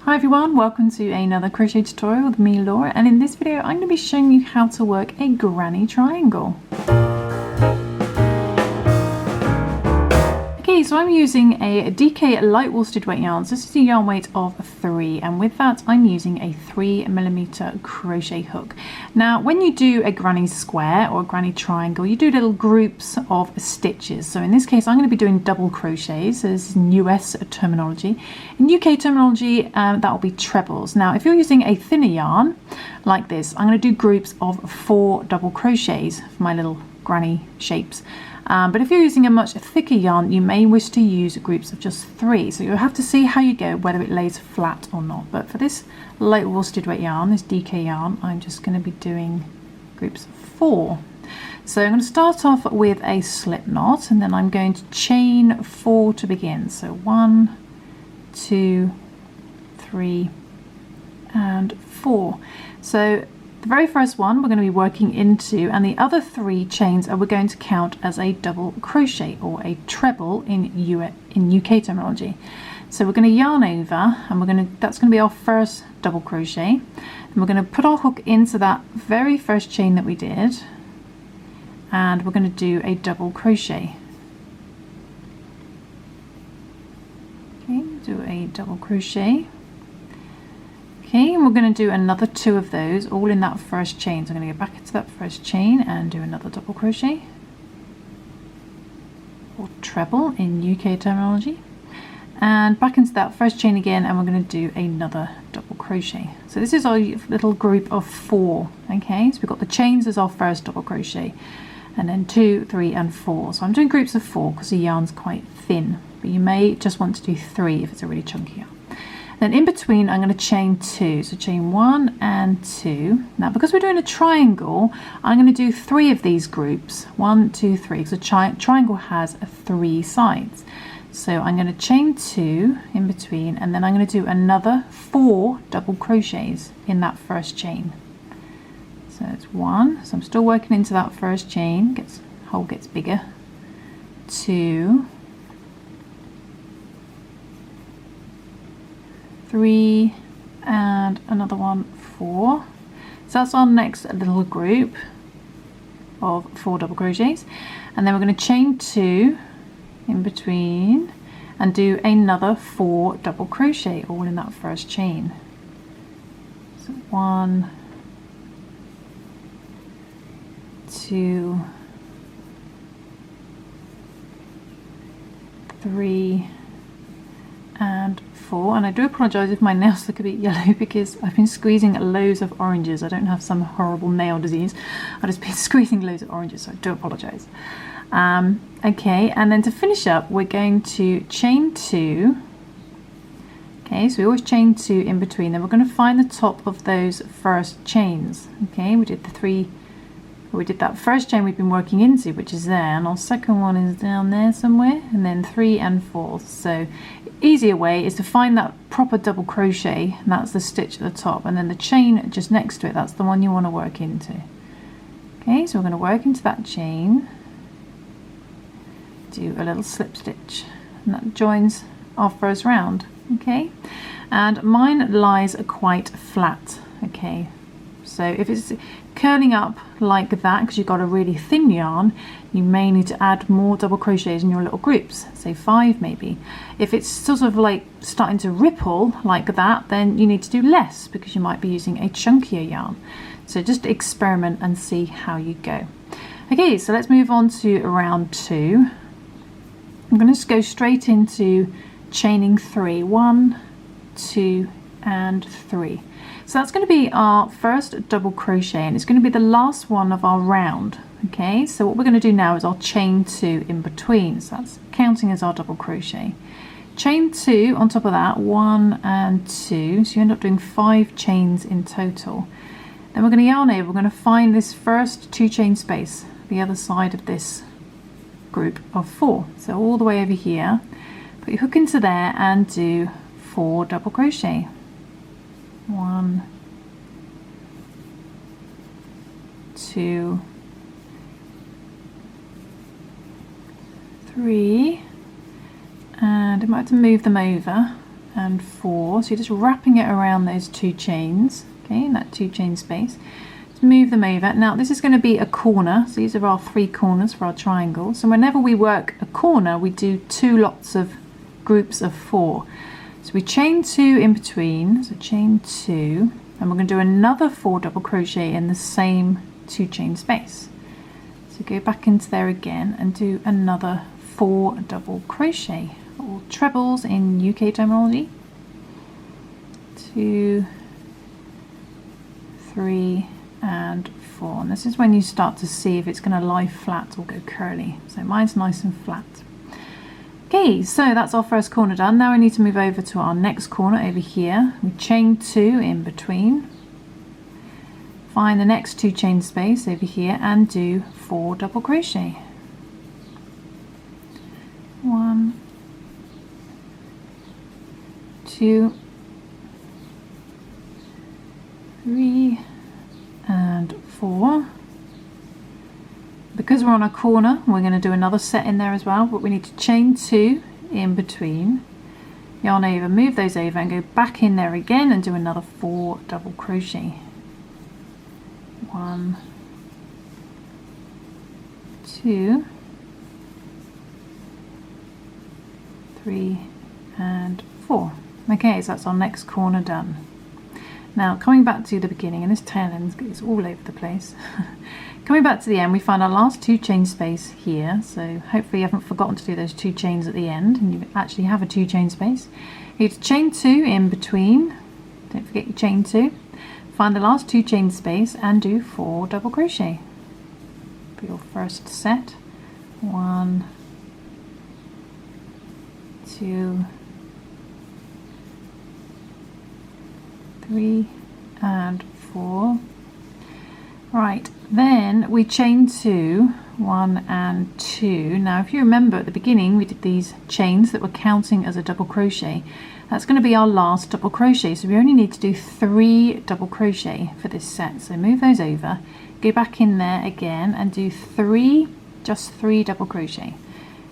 Hi everyone, welcome to another crochet tutorial with me, Laura, and in this video I'm going to be showing you how to work a granny triangle. Okay, so I'm using a DK light worsted weight yarn. So this is a yarn weight of 3, and with that I'm using a 3mm crochet hook. Now when you do a granny square or a granny triangle, you do little groups of stitches. So in this case I'm going to be doing double crochets. So this is in US terminology. In UK terminology that will be trebles. Now if you're using a thinner yarn like this, I'm going to do groups of 4 double crochets for my little granny shapes. But if you're using a much thicker yarn, you may wish to use groups of just 3. So you'll have to see how you go, whether it lays flat or not. But for this light worsted weight yarn, this DK yarn, I'm just going to be doing groups of 4. So I'm going to start off with a slip knot, and then I'm going to chain 4 to begin. So 1, 2, 3, and 4. So the very first one we're going to be working into, and the other 3 chains we're going to count as a double crochet or a treble in UK terminology. So we're going to yarn over, and that's going to be our first double crochet, and we're going to put our hook into that very first chain that we did, and we're going to do a double crochet. Okay, do a double crochet. Okay, and we're going to do another 2 of those, all in that first chain. So I'm going to go back into that first chain and do another double crochet, or treble in UK terminology, and back into that first chain again, and we're going to do another double crochet. So this is our little group of 4. Okay, so we've got the chains as our first double crochet, and then 2, 3, and 4. So I'm doing groups of 4 because the yarn's quite thin, but you may just want to do 3 if it's a really chunky yarn. Then in between I'm going to chain 2, so chain 1 and 2. Now because we're doing a triangle, I'm going to do 3 of these groups, 1, 2, 3, because a triangle has 3 sides. So I'm going to chain 2 in between, and then I'm going to do another 4 double crochets in that first chain. So it's 1, so I'm still working into that first chain, hole gets bigger, 2, 3, and another one, 4. So that's our next little group of 4 double crochets, and then we're going to chain 2 in between and do another 4 double crochet all in that first chain. So 1, 2, 3, and 4. And I do apologise if my nails look a bit yellow because I've been squeezing loads of oranges. I don't have some horrible nail disease, I've just been squeezing loads of oranges, so I do apologise. Okay, and then to finish up we're going to chain 2. Okay, so we always chain 2 in between, then we're going to find the top of those first chains. Okay, we did that first chain we've been working into, which is there, and our second one is down there somewhere, and then 3 and 4. So easier way is to find that proper double crochet, and that's the stitch at the top, and then the chain just next to it, that's the one you want to work into. Okay, so we're going to work into that chain, do a little slip stitch, and that joins our first round. Okay, and mine lies quite flat. Okay, so if it's curling up like that because you've got a really thin yarn, you may need to add more double crochets in your little groups, say 5 maybe. If it's sort of like starting to ripple like that, then you need to do less because you might be using a chunkier yarn. So just experiment and see how you go. Okay, so let's move on to round 2. I'm going to just go straight into chaining 3, 1, 2, and 3. So that's going to be our first double crochet, and it's going to be the last one of our round. Okay, so what we're going to do now is I'll chain 2 in between, so that's counting as our double crochet. Chain 2 on top of that, 1 and 2, so you end up doing 5 chains in total. Then we're going to yarn over, we're going to find this first 2 chain space, the other side of this group of 4. So all the way over here, put your hook into there and do 4 double crochet. 1, 2, 3, and I might have to move them over and 4. So you're just wrapping it around those 2 chains, okay, in that 2 chain space. Let's move them over. Now this is going to be a corner, so these are our 3 corners for our triangle. So whenever we work a corner, we do 2 lots of groups of 4. So we chain 2 in between, so chain 2, and we're going to do another 4 double crochet in the same 2 chain space. So go back into there again and do another 4 double crochet, or trebles in UK terminology. 2, 3 and 4, and this is when you start to see if it's going to lie flat or go curly. So mine's nice and flat. Okay, so that's our first corner done. Now we need to move over to our next corner over here. We chain 2 in between, find the next 2 chain space over here and do 4 double crochet. 1, 2, 3 and 4. Because we're on a corner, we're going to do another set in there as well, but we need to chain 2 in between, yarn over, move those over and go back in there again and do another 4 double crochet. 1, 2, 3 and 4. Okay, so that's our next corner done. Now coming back to the beginning, and this tail end is all over the place. Coming back to the end, we find our last 2 chain space here, so hopefully you haven't forgotten to do those 2 chains at the end and you actually have a 2 chain space. You need to chain 2 in between, don't forget your chain 2, find the last 2 chain space and do 4 double crochet for your first set. 1, 2, 3 and 4. Right, then we chain 2, 1 and 2. Now if you remember at the beginning we did these chains that were counting as a double crochet. That's going to be our last double crochet, so we only need to do 3 double crochet for this set. So move those over, go back in there again and do 3, just 3 double crochet,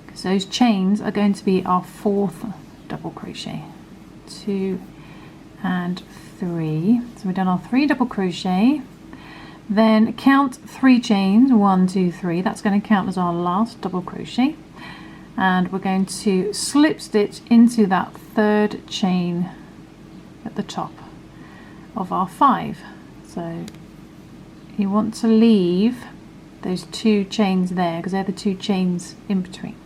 because those chains are going to be our 4th double crochet. 2 and 3. So we've done our 3 double crochet. Then count 3 chains, 1, 2, 3. That's going to count as our last double crochet, and we're going to slip stitch into that 3rd chain at the top of our 5. So you want to leave those 2 chains there because they're the 2 chains in between.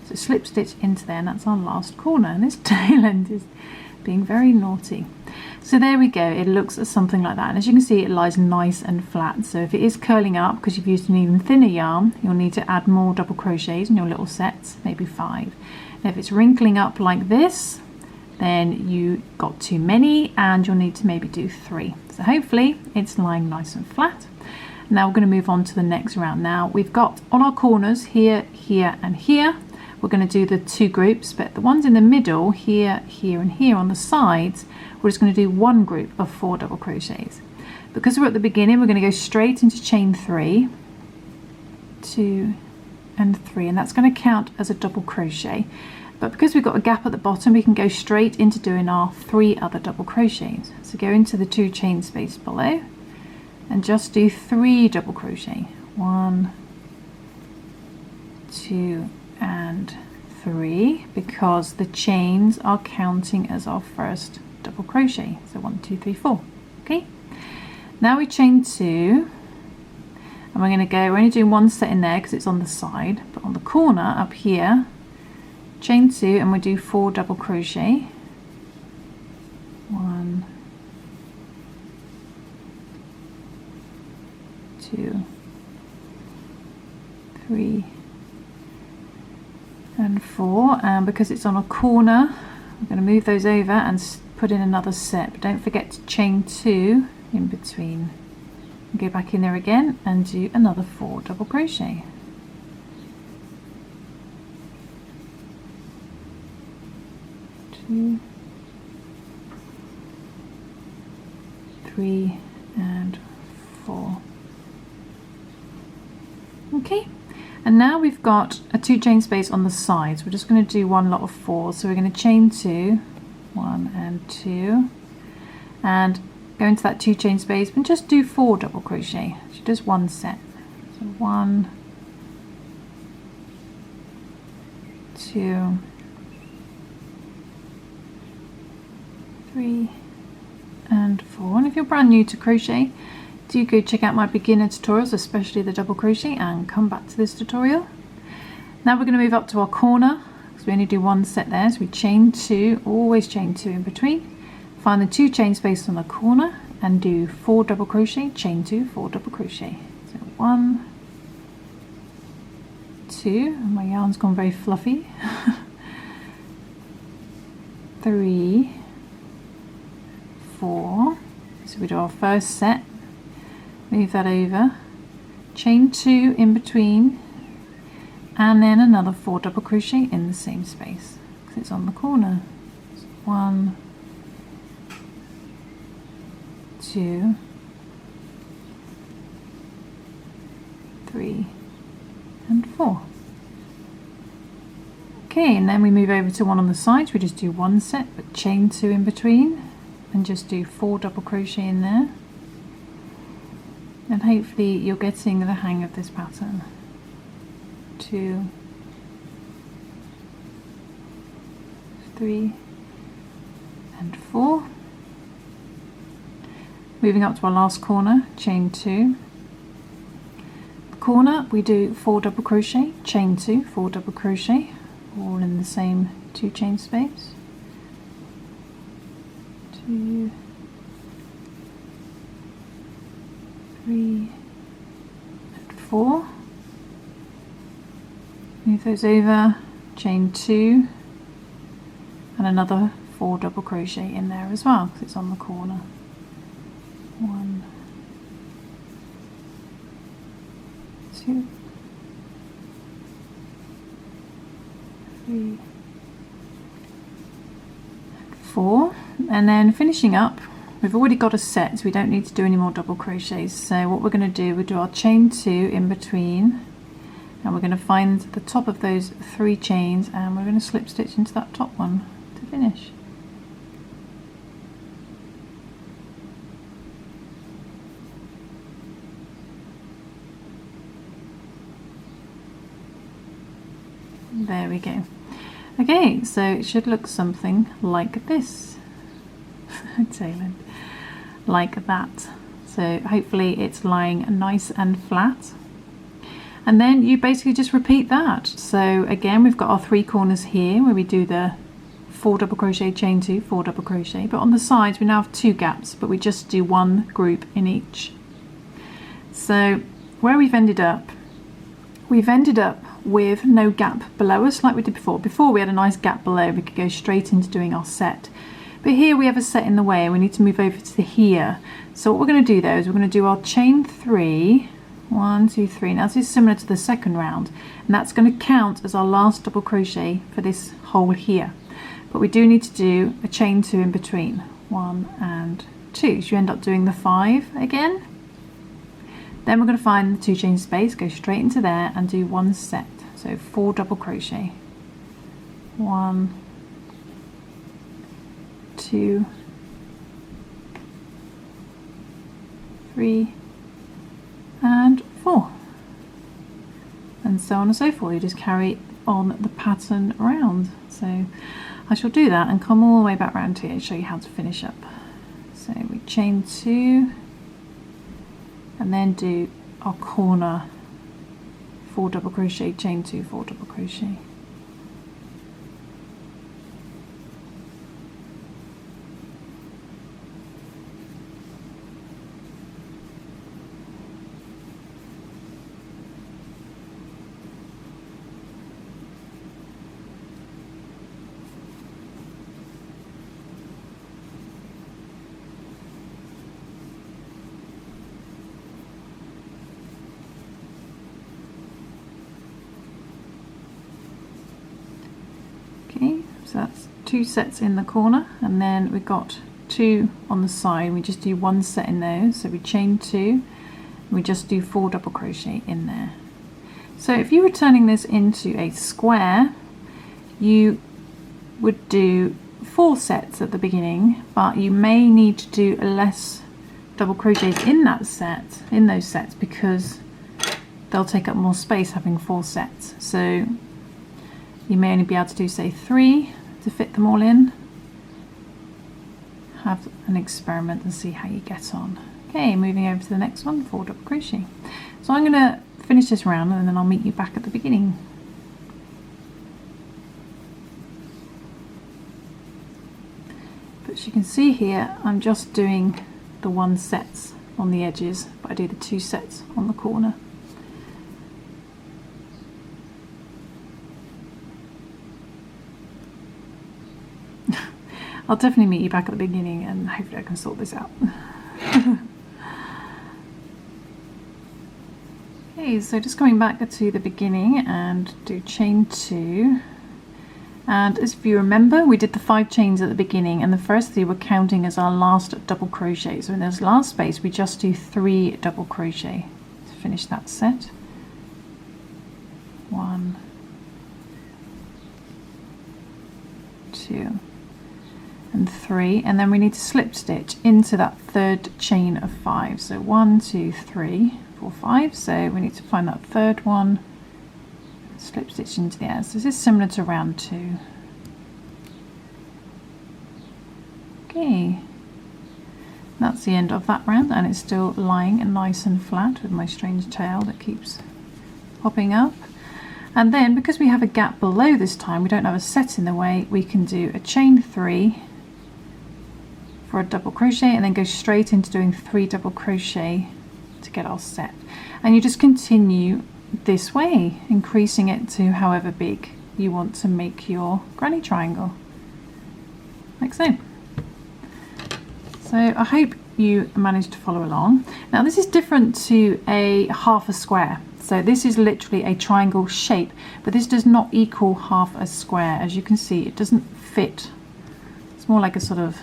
So slip stitch into there, and that's our last corner, and this tail end is being very naughty. So there we go, it looks something like that, and as you can see it lies nice and flat. So if it is curling up because you've used an even thinner yarn, you'll need to add more double crochets in your little sets, maybe 5. And if it's wrinkling up like this, then you got too many and you'll need to maybe do 3. So hopefully it's lying nice and flat. Now we're going to move on to the next round. Now we've got on our corners here, here and here, we're going to do the 2 groups, but the ones in the middle, here, here and here on the sides, we're just going to do 1 group of 4 double crochets. Because we're at the beginning, we're going to go straight into chain 3, 2 and 3, and that's going to count as a double crochet. But because we've got a gap at the bottom, we can go straight into doing our 3 other double crochets. So go into the 2 chain space below and just do 3 double crochet. 1, 2 and 3, because the chains are counting as our first double crochet. So 1, 2, 3, 4. Okay, now we chain 2 and we're going to go, we're only doing 1 set in there because it's on the side, but on the corner up here, chain 2 and we do 4 double crochet. 1, 2, 3 and 4, and because it's on a corner we're going to move those over and put in another set, but don't forget to chain 2 in between and go back in there again and do another 4 double crochet. 2, 3 and 4. Okay, and now we've got a 2 chain space on the sides. We're just going to do 1 lot of 4, so we're going to chain 2 1 and 2, and go into that 2 chain space and just do 4 double crochet, so just one set. So 1, 2, 3 and 4. And if you're brand new to crochet, do go check out my beginner tutorials, especially the double crochet, and come back to this tutorial. Now we're going to move up to our corner, because we only do one set there, so we chain 2, always chain 2 in between, find the 2 chain spaces on the corner and do 4 double crochet, chain 2, 4 double crochet. So 1, 2, and my yarn's gone very fluffy, 3, 4, so we do our first set, move that over, chain 2 in between, and then another 4 double crochet in the same space because it's on the corner. So 1, 2, 3 and 4. Okay, and then we move over to one on the sides. We just do one set but chain 2 in between and just do 4 double crochet in there, and hopefully you're getting the hang of this pattern. 2, 3 and 4. Moving up to our last corner, chain 2. The corner we do 4 double crochet, chain 2, 4 double crochet, all in the same 2 chain space. 2, 3 and 4. Move those over, chain 2 and another 4 double crochet in there as well because it's on the corner. 1, 2, 3, 4, and then finishing up, we've already got a set, so we don't need to do any more double crochets. So what we're going to do, we do our chain 2 in between, and we're going to find the top of those 3 chains, and we're going to slip stitch into that top one to finish. There we go. Okay, so it should look something like this. Tailored like that. So hopefully it's lying nice and flat. And then you basically just repeat that. So again, we've got our 3 corners here where we do the 4 double crochet, chain 2, 4 double crochet, but on the sides we now have 2 gaps, but we just do 1 group in each. So where we've ended up with no gap below us like we did before. Before we had a nice gap below, we could go straight into doing our set. But here we have a set in the way and we need to move over to here. So what we're going to do though is we're going to do our chain 3, 1, 2, 3. Now this is similar to the second round, and that's going to count as our last double crochet for this hole here. But we do need to do a chain 2 in between, 1 and 2. So you end up doing the 5 again. Then we're going to find the 2 chain space, go straight into there and do 1 set. So 4 double crochet, 1, 2, 3 and 4, and so on and so forth. You just carry on the pattern around. So I shall do that and come all the way back around here and show you how to finish up. So we chain 2 and then do our corner 4 double crochet, chain 2, 4 double crochet. Okay, so that's 2 sets in the corner, and then we've got 2 on the side. We just do 1 set in those, so we chain 2 and we just do 4 double crochet in there. So if you were turning this into a square, you would do 4 sets at the beginning, but you may need to do less double crochets in those sets, because they'll take up more space having 4 sets. So you may only be able to do, say, 3 to fit them all in. Have an experiment and see how you get on. Okay, moving over to the next one, 4 double crochet. So I'm going to finish this round and then I'll meet you back at the beginning. But as you can see here, I'm just doing the 1 sets on the edges, but I do the 2 sets on the corner. I'll definitely meet you back at the beginning and hopefully I can sort this out. Okay, so just coming back to the beginning and do chain 2. And as if you remember, we did the 5 chains at the beginning and the first 3 were counting as our last double crochet. So in this last space we just do 3 double crochet to finish that set. 1, 2 and 3, and then we need to slip stitch into that 3rd chain of 5. So 1, 2, 3, 4, 5. So we need to find that 3rd one, slip stitch into the end. So this is similar to round 2. Okay, that's the end of that round, and it's still lying nice and flat with my strange tail that keeps popping up. And then because we have a gap below this time, we don't have a set in the way, we can do a chain 3 for a double crochet and then go straight into doing 3 double crochet to get our set. And you just continue this way, increasing it to however big you want to make your granny triangle, like so. So I hope you managed to follow along. Now this is different to a half a square. So this is literally a triangle shape, but this does not equal half a square. As you can see, it doesn't fit. It's more like a sort of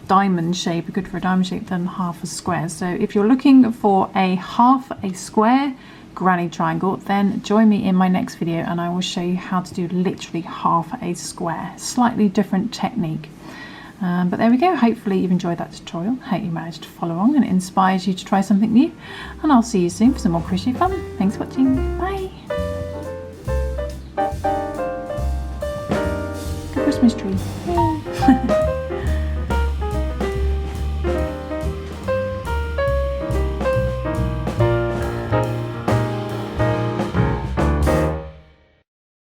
diamond shape, good for a diamond shape, than half a square. So if you're looking for a half a square granny triangle, then join me in my next video and I will show you how to do literally half a square. Slightly different technique. But there we go. Hopefully you've enjoyed that tutorial. Hope you managed to follow along and it inspires you to try something new. And I'll see you soon for some more crochet fun. Thanks for watching. Bye. Good Christmas tree. Yay.